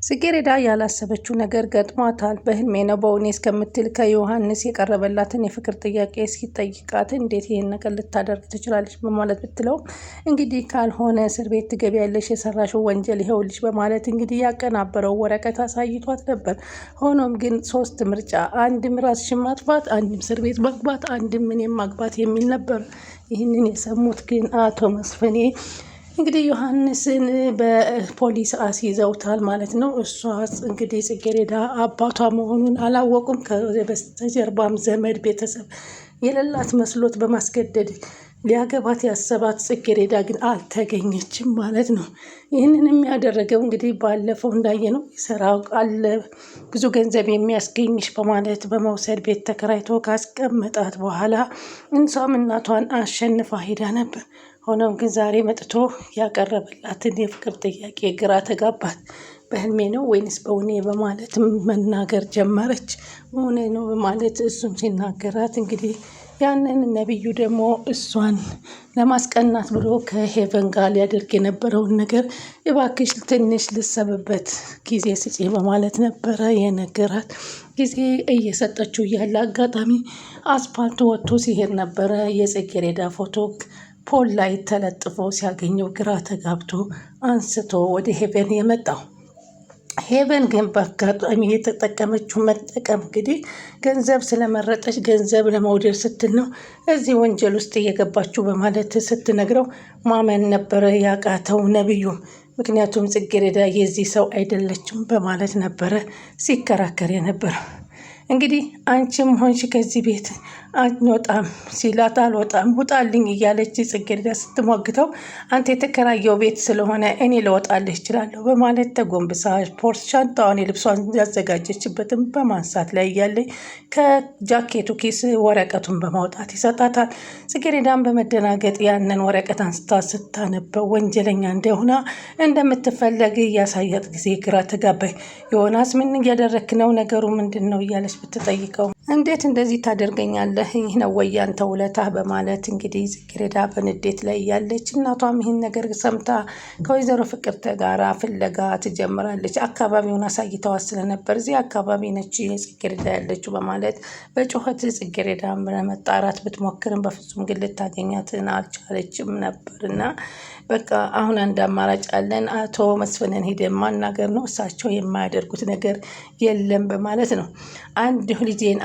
ጽጌረዳ ያላሰበችው ነገር ገጥሟታል። በህልሜ ነው በእውኔ እስከምትል ከዮሐንስ የቀረበላትን የፍቅር ጥያቄ እስኪጠይቃት እንዴት ይሄን ነገር ልታደርግ ትችላለች በማለት ብትለው እንግዲህ ካልሆነ እስር ቤት ትገቢያለሽ የሰራሽው ወንጀል ይኸውልሽ በማለት እንግዲህ ያቀናበረው ወረቀት አሳይቷት ነበር። ሆኖም ግን ሶስት ምርጫ፣ አንድም ራስሽን ማጥፋት፣ አንድም እስር ቤት መግባት፣ አንድም እኔም ማግባት የሚል ነበር። ይህንን የሰሙት ግን አቶ መስፍኔ እንግዲህ ዮሐንስን በፖሊስ አስይዘውታል ማለት ነው። እሷ እንግዲህ ጽጌረዳ አባቷ መሆኑን አላወቁም። ከበስተጀርባም ዘመድ ቤተሰብ የሌላት መስሎት በማስገደድ ሊያገባት ያሰባት ጽጌረዳ ግን አልተገኘችም ማለት ነው። ይህንን የሚያደረገው እንግዲህ ባለፈው እንዳየነው ስራው አለ ብዙ ገንዘብ የሚያስገኝሽ በማለት በመውሰድ ቤት ተከራይቶ ካስቀመጣት በኋላ እንሷም እናቷን አሸንፋ ሄዳ ነበር። ሆኖም ግን ዛሬ መጥቶ ያቀረበላትን የፍቅር ጥያቄ ግራ ተጋባት። በህልሜ ነው ወይንስ በእውኔ በማለት መናገር ጀመረች። በእውኔ ነው በማለት እሱም ሲናገራት እንግዲህ ያንን ነቢዩ ደግሞ እሷን ለማስቀናት ብሎ ከሄቨን ጋር ሊያደርግ የነበረውን ነገር እባክሽ ትንሽ ልሰብበት ጊዜ ስጪ በማለት ነበረ የነገራት። ጊዜ እየሰጠችው እያለ አጋጣሚ አስፓልት ወጥቶ ሲሄድ ነበረ የጽጌረዳ ፎቶ ፖል ላይ ተለጥፎ ሲያገኘው ግራ ተጋብቶ አንስቶ ወደ ሄቨን የመጣው። ሄቨን ግን በአጋጣሚ የተጠቀመችው መጠቀም እንግዲህ ገንዘብ ስለመረጠች ገንዘብ ለመውደድ ስትል ነው እዚህ ወንጀል ውስጥ እየገባችው በማለት ስትነግረው ማመን ነበረ ያቃተው ነቢዩ። ምክንያቱም ጽጌረዳ የዚህ ሰው አይደለችም በማለት ነበረ ሲከራከር የነበረው። እንግዲህ አንቺም ሆንሽ ከዚህ ቤት አንወጣም ሲላት አልወጣም ውጣልኝ እያለች ጽጌረዳ ስትሟግተው አንተ የተከራየው ቤት ስለሆነ እኔ ልወጣልህ እችላለሁ በማለት ተጎንብሳ ፖርስ ሻንጣዋን የልብሷን ያዘጋጀችበትን በማንሳት ላይ እያለኝ ከጃኬቱ ኪስ ወረቀቱን በማውጣት ይሰጣታል። ጽጌረዳን በመደናገጥ ያንን ወረቀት አንስታ ስታነበው ወንጀለኛ እንደሆነ እንደምትፈለግ እያሳያት ጊዜ ግራ ተጋባይ። ዮናስ ምን እያደረክ ነው? ነገሩ ምንድን ነው? እያለች ብትጠይቀው እንዴት እንደዚህ ታደርገኛለህ? ይህ ነው ወይ ያንተ ውለታህ? በማለት እንግዲህ ጽጌረዳ በንዴት ላይ ያለች። እናቷም ይህን ነገር ሰምታ ከወይዘሮ ፍቅርተ ጋራ ፍለጋ ትጀምራለች። አካባቢውን አሳይተዋት ስለነበር እዚህ አካባቢ ነች ጽጌረዳ ያለችው በማለት በጩኸት ጽጌረዳን ለመጣራት ብትሞክርም በፍጹም ግን ልታገኛትን አልቻለችም ነበርና በቃ አሁን አንድ አማራጭ አለን፣ አቶ መስፍንን ሄደን ማናገር ነው። እሳቸው የማያደርጉት ነገር የለም በማለት ነው። አንድ ልጄን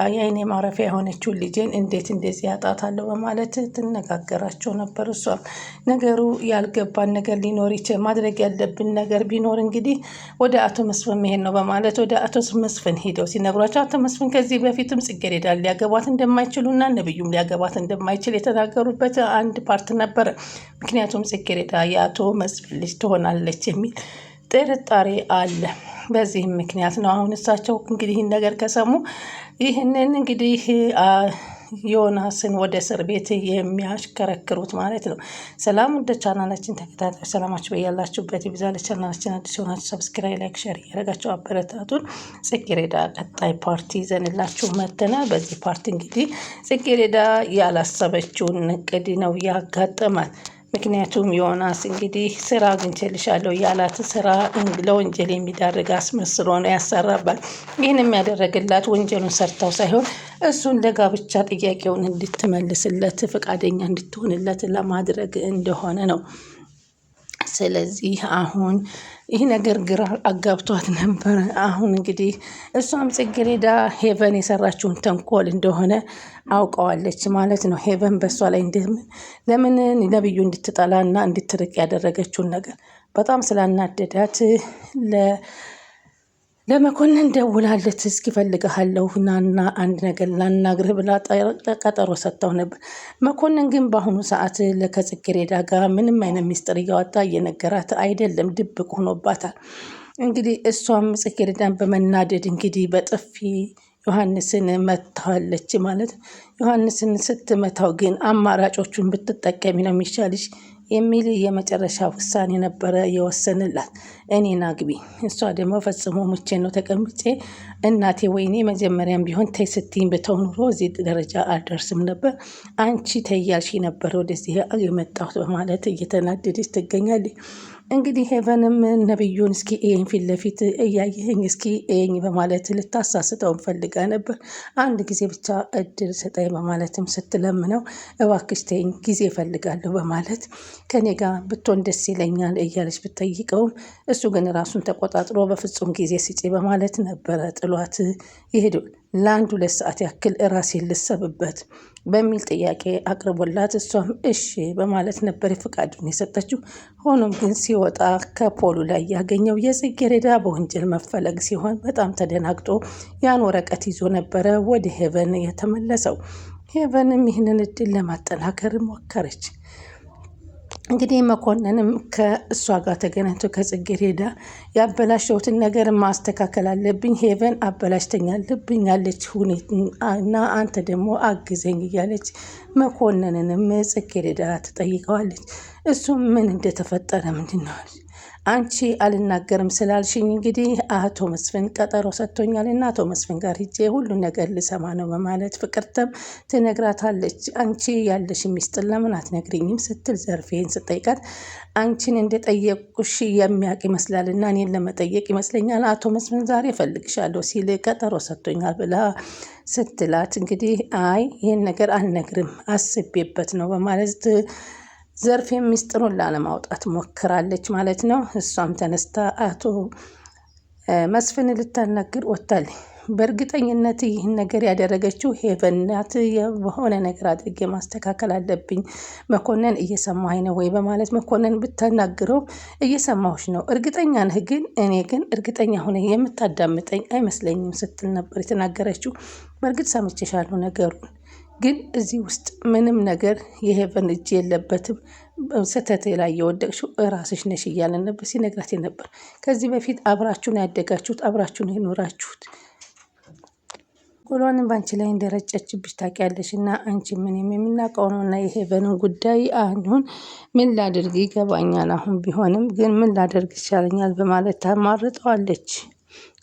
የአይኔ ማረፊያ የሆነችውን ልጄን እንዴት እንደዚህ ያጣታለሁ በማለት ትነጋገራቸው ነበር። እሷም ነገሩ ያልገባን ነገር ሊኖር ይችላል፣ ማድረግ ያለብን ነገር ቢኖር እንግዲህ ወደ አቶ መስፍን መሄድ ነው በማለት ወደ አቶ መስፍን ሄደው ሲነግሯቸው አቶ መስፍን ከዚህ በፊትም ጽጌረዳን ሊያገባት እንደማይችሉና ነብዩም ሊያገባት እንደማይችል የተናገሩበት አንድ ፓርት ነበረ። ምክንያቱም ጽጌረዳ የአቶ መስፍን ልጅ ትሆናለች የሚል ጥርጣሬ አለ። በዚህም ምክንያት ነው አሁን እሳቸው እንግዲህ ይህን ነገር ከሰሙ ይህንን እንግዲህ ዮናስን ወደ እስር ቤት የሚያሽከረክሩት ማለት ነው። ሰላም ወደ ቻናላችን ተከታታዮች ሰላማችሁ በያላችሁበት ይብዛል። ቻናላችን አዲስ ሆናችሁ ሰብስክራይብ፣ ላይክ፣ ሼር እያደረጋችሁ አበረታቱን። ጽጌረዳ ቀጣይ ፓርቲ ይዘንላችሁ መጥተናል። በዚህ ፓርቲ እንግዲህ ጽጌረዳ ያላሰበችውን እቅድ ነው ያጋጠማል። ምክንያቱም ዮናስ እንግዲህ ስራ አግኝቼልሻለሁ ያላት ስራ ለወንጀል የሚዳርግ አስመስሎ ነው ያሰራባል። ይህን የሚያደረግላት ወንጀሉን ሰርተው ሳይሆን እሱን ለጋብቻ ጥያቄውን እንድትመልስለት ፈቃደኛ እንድትሆንለት ለማድረግ እንደሆነ ነው። ስለዚህ አሁን ይህ ነገር ግራ አጋብቷት ነበር። አሁን እንግዲህ እሷም ጽጌረዳ ሄቨን የሰራችውን ተንኮል እንደሆነ አውቀዋለች ማለት ነው። ሄቨን በእሷ ላይ ለምን ነብዩ እንድትጠላና እንድትርቅ ያደረገችውን ነገር በጣም ስላናደዳት ለመኮንን ደውላለት እስኪ ፈልግሃለሁ ናና አንድ ነገር ላናግርህ ብላ ቀጠሮ ሰጥተው ነበር። መኮንን ግን በአሁኑ ሰዓት ከጽጌረዳ ጋር ምንም አይነት ሚስጥር እያወጣ እየነገራት አይደለም፣ ድብቅ ሆኖባታል። እንግዲህ እሷም ጽጌረዳን በመናደድ እንግዲህ በጥፊ ዮሐንስን መታለች ማለት። ዮሐንስን ስትመታው ግን አማራጮቹን ብትጠቀሚ ነው የሚሻልሽ የሚል የመጨረሻ ውሳኔ ነበረ የወሰንላት። እኔን አግቢ። እሷ ደግሞ ፈጽሞ ሙቼ ነው ተቀምጬ እናቴ ወይኔ መጀመሪያም ቢሆን ተይ ስትይኝ ብተው ኑሮ እዚህ ደረጃ አልደርስም ነበር፣ አንቺ ተይ ያልሽ ነበር ወደዚህ የመጣሁት በማለት እየተናደደች ትገኛለች። እንግዲህ ሄቨንም ነብዩን እስኪ ኤን ፊት ለፊት እያየኝ እስኪ ኤኝ በማለት ልታሳስተውን ፈልጋ ነበር። አንድ ጊዜ ብቻ እድል ስጠኝ በማለትም ስትለምነው እባክሽ ተይኝ ጊዜ እፈልጋለሁ በማለት ከኔ ጋር ብትሆን ደስ ይለኛል እያለች ብትጠይቀውም እሱ ግን ራሱን ተቆጣጥሮ በፍጹም ጊዜ ስጪ በማለት ነበረ ጥሏት ይሄዱ። ለአንድ 2 ሰዓት ያክል ራሴን ልሰብበት በሚል ጥያቄ አቅርቦላት እሷም እሺ በማለት ነበር ፍቃዱን የሰጠችው። ሆኖም ግን ሲወጣ ከፖሉ ላይ ያገኘው የጽጌረዳ በወንጀል መፈለግ ሲሆን በጣም ተደናግጦ ያን ወረቀት ይዞ ነበረ ወደ ሄቨን የተመለሰው። ሄቨንም ይህንን እድል ለማጠናከር ሞከረች። እንግዲህ መኮንንም ከእሷ ጋር ተገናኝቶ ከጽጌረዳ ያበላሸሁትን ነገር ማስተካከል አለብኝ፣ ሄቨን አበላሽተኛለብኛለች እና አንተ ደግሞ አግዘኝ እያለች መኮንንንም ጽጌረዳ ትጠይቀዋለች። እሱም ምን እንደተፈጠረ ምንድን ነው አንቺ አልናገርም ስላልሽኝ እንግዲህ አቶ መስፍን ቀጠሮ ሰጥቶኛል እና አቶ መስፍን ጋር ሂጄ ሁሉ ነገር ልሰማ ነው በማለት ፍቅርተም ትነግራታለች። አንቺ ያለሽ ሚስጥር ለምን አትነግሪኝም ስትል ዘርፌን ስጠይቃት አንቺን እንደጠየቁሽ የሚያውቅ ይመስላል እና እኔን ለመጠየቅ ይመስለኛል አቶ መስፍን ዛሬ እፈልግሻለሁ ሲል ቀጠሮ ሰጥቶኛል ብላ ስትላት እንግዲህ አይ ይህን ነገር አልነግርም አስቤበት ነው በማለት ዘርፌ ሚስጥሩን ላለማውጣት ሞክራለች ማለት ነው። እሷም ተነስታ አቶ መስፍን ልታናግር ወጥታለች። በእርግጠኝነት ይህን ነገር ያደረገችው ሄቨን ናት። የሆነ ነገር አድርጌ ማስተካከል አለብኝ፣ መኮንን እየሰማኝ ነው ወይ በማለት መኮንን ብታናግረው እየሰማሁሽ ነው፣ እርግጠኛ ነህ? ግን እኔ ግን እርግጠኛ ሆነ የምታዳምጠኝ አይመስለኝም ስትል ነበር የተናገረችው። በእርግጥ ሰምቼሻለሁ ነገሩን ግን እዚህ ውስጥ ምንም ነገር የሄቨን እጅ የለበትም፣ ስህተት ላይ የወደቅሽው ራስሽ ነሽ እያለ ነበር ሲነግራት ነበር። ከዚህ በፊት አብራችሁን ያደጋችሁት አብራችሁን የኖራችሁት ጎሏንም በአንቺ ላይ እንደረጨችብሽ ታውቂያለሽ እና አንቺ ምንም የምናውቀው ነው እና የሄቨንን ጉዳይ አሁን ምን ላደርግ ይገባኛል፣ አሁን ቢሆንም ግን ምን ላደርግ ይቻለኛል በማለት ታማርጠዋለች።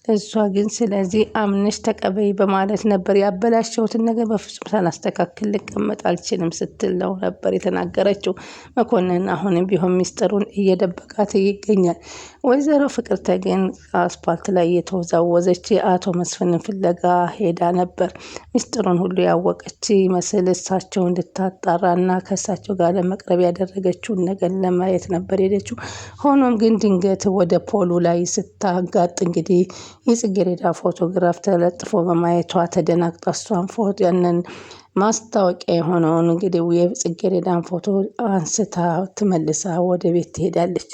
እሷ ግን ስለዚህ አምነሽ ተቀበይ በማለት ነበር ያበላሸሁትን ነገር በፍጹም ሳላስተካክል ልቀመጥ አልችልም ስትለው ነበር የተናገረችው። መኮንን አሁንም ቢሆን ሚስጥሩን እየደበቃት ይገኛል። ወይዘሮ ፍቅርተ ግን አስፓልት ላይ የተወዛወዘች አቶ መስፍንን ፍለጋ ሄዳ ነበር። ሚስጥሩን ሁሉ ያወቀች ይመስል እሳቸው እንድታጣራና ከእሳቸው ጋር ለመቅረብ ያደረገችውን ነገር ለማየት ነበር ሄደችው። ሆኖም ግን ድንገት ወደ ፖሉ ላይ ስታጋጥ እንግዲህ የጽጌረዳ ፎቶግራፍ ተለጥፎ በማየቷ ተደናግጣ እሷን ፎቶ ያንን ማስታወቂያ የሆነውን እንግዲህ የጽጌረዳን ፎቶ አንስታ ትመልሳ ወደ ቤት ትሄዳለች።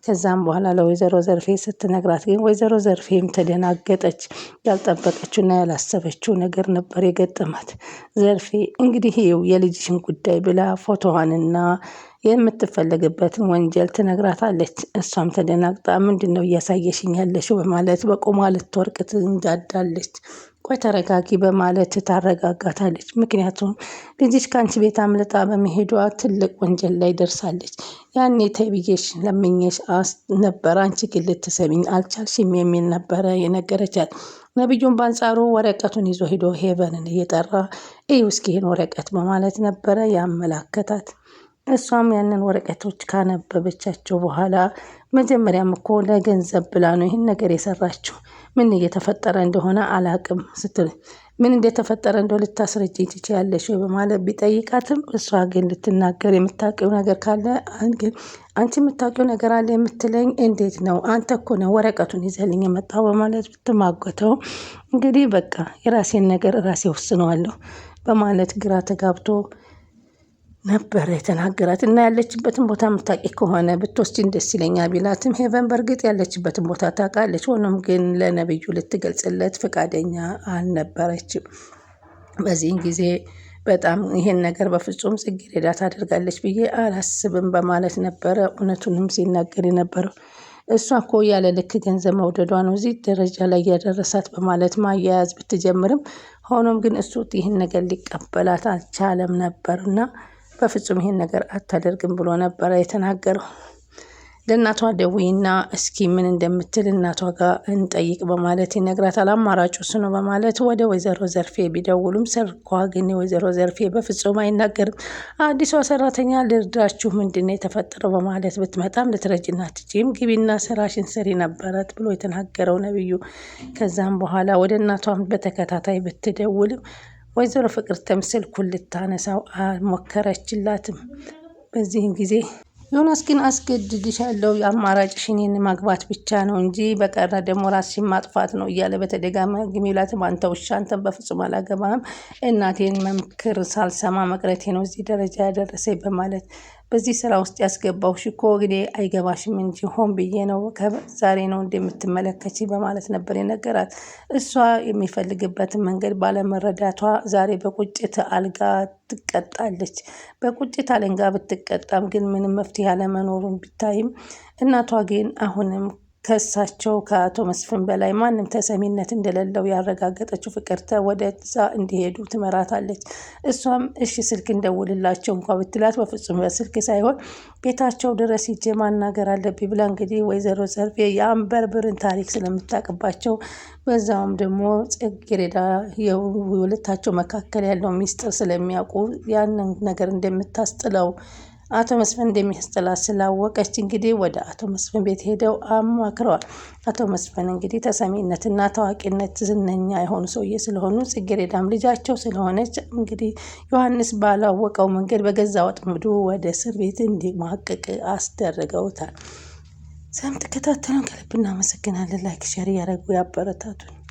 ከዛም በኋላ ለወይዘሮ ዘርፌ ስትነግራት ግን ወይዘሮ ዘርፌም ተደናገጠች። ያልጠበቀችውና ያላሰበችው ነገር ነበር የገጠማት። ዘርፌ እንግዲህ ይኸው የልጅሽን ጉዳይ ብላ ፎቶዋንና የምትፈለግበትን ወንጀል ትነግራታለች። እሷም ተደናግጣ ምንድን ነው እያሳየሽኝ ያለሽው በማለት በቆሟ ልትወርቅ ትንጋዳለች። ቆይ ተረጋጊ በማለት ታረጋጋታለች። ምክንያቱም ልጅሽ ከአንቺ ቤት አምልጣ በመሄዷ ትልቅ ወንጀል ላይ ደርሳለች። ያኔ ተይ ብዬሽ ለምኜሽ ነበር፣ አንቺ ግን ልትሰሚኝ አልቻልሽም የሚል ነበረ የነገረቻት። ነብዩን በአንጻሩ ወረቀቱን ይዞ ሄዶ ሄቨንን እየጠራ እዩ እስኪ ይህን ወረቀት በማለት ነበረ ያመላከታት። እሷም ያንን ወረቀቶች ካነበበቻቸው በኋላ መጀመሪያም እኮ ለገንዘብ ብላ ነው ይህን ነገር የሰራችው፣ ምን እየተፈጠረ እንደሆነ አላቅም ስትል ምን እንደተፈጠረ እንደው ልታስረጅኝ ትችያለሽ ወይ በማለት ቢጠይቃትም እሷ ግን ልትናገር የምታውቂው ነገር ካለ ግን አንቺ የምታውቂው ነገር አለ የምትለኝ እንዴት ነው? አንተ እኮ ነው ወረቀቱን ይዘልኝ የመጣው በማለት ብትማጎተው እንግዲህ በቃ የራሴን ነገር ራሴ ወስነዋለሁ በማለት ግራ ተጋብቶ ነበረ የተናገራት። እና ያለችበትን ቦታ የምታውቂ ከሆነ ብትወስጂን ደስ ይለኛል ቢላትም ሄቨን በእርግጥ ያለችበትን ቦታ ታውቃለች። ሆኖም ግን ለነብዩ ልትገልጽለት ፈቃደኛ አልነበረችም። በዚህን ጊዜ በጣም ይሄን ነገር በፍጹም ጽጌረዳ ታደርጋለች ብዬ አላስብም በማለት ነበረ እውነቱንም ሲናገር የነበረው። እሷ እኮ ያለ ልክ ገንዘብ መውደዷ ነው እዚህ ደረጃ ላይ ያደረሳት በማለት ማያያዝ ብትጀምርም ሆኖም ግን እሱ ይህን ነገር ሊቀበላት አልቻለም ነበርና በፍጹም ይሄን ነገር አታደርግም ብሎ ነበረ የተናገረው። ለእናቷ ደውይና እስኪ ምን እንደምትል እናቷ ጋር እንጠይቅ በማለት ይነግራታል። አማራጩ እሱ ነው በማለት ወደ ወይዘሮ ዘርፌ ቢደውሉም ስልኳ ግን የወይዘሮ ዘርፌ በፍጹም አይናገርም። አዲሷ ሰራተኛ ልርዳችሁ ምንድን ነው የተፈጠረው በማለት ብትመጣም ልትረጅና ትችም ግቢና ስራሽን ስሪ ነበረት ብሎ የተናገረው ነብዩ። ከዛም በኋላ ወደ እናቷም በተከታታይ ብትደውልም ወይዘሮ ፍቅርተም ስልኩን ልታነሳው አልሞከረችላትም። በዚህን ጊዜ ዮናስ ግን አስገድድሻለሁ፣ የአማራጭሽ እኔን ማግባት ብቻ ነው እንጂ በቀረ ደግሞ ራስሽን ማጥፋት ነው እያለ በተደጋጋሚ ይላትም። አንተ ውሻ፣ አንተን በፍጹም አላገባህም፣ እናቴን መምክር ሳልሰማ መቅረቴ ነው እዚህ ደረጃ ያደረሰኝ በማለት በዚህ ስራ ውስጥ ያስገባሁሽ እኮ እንግዲህ አይገባሽም እንጂ ሆን ብዬ ነው ዛሬ ነው እንደምትመለከች በማለት ነበር የነገራት። እሷ የሚፈልግበትን መንገድ ባለመረዳቷ ዛሬ በቁጭት አልጋ ትቀጣለች። በቁጭት አለንጋ ብትቀጣም ግን ምንም መፍትሄ አለመኖሩን ቢታይም እናቷ ግን አሁንም ከሳቸው ከአቶ መስፍን በላይ ማንም ተሰሚነት እንደሌለው ያረጋገጠችው ፍቅርተ ወደዛ እንዲሄዱ ትመራታለች። እሷም እሺ ስልክ እንደውልላቸው እንኳ ብትላት በፍጹም በስልክ ሳይሆን ቤታቸው ድረስ ሂጄ ማናገር አለብኝ ብላ እንግዲህ ወይዘሮ ዘርፌ የአንበርብርን ታሪክ ስለምታውቅባቸው በዛውም ደግሞ ጽጌረዳ የሁለታቸው መካከል ያለው ሚስጥር ስለሚያውቁ ያንን ነገር እንደምታስጥለው አቶ መስፍን እንደሚያስጠላት ስላወቀች እንግዲህ ወደ አቶ መስፍን ቤት ሄደው አማክረዋል። አቶ መስፍን እንግዲህ ተሰሚነትና ታዋቂነት ዝነኛ የሆኑ ሰውዬ ስለሆኑ ጽጌረዳም ልጃቸው ስለሆነች እንግዲህ ዮሐንስ ባላወቀው መንገድ በገዛ ወጥመዱ ወደ እስር ቤት እንዲማቀቅ አስደርገውታል። ስለምትከታተሉን ከልብ እናመሰግናለን። ላይክ ሸር ያደረጉ ያበረታቱን።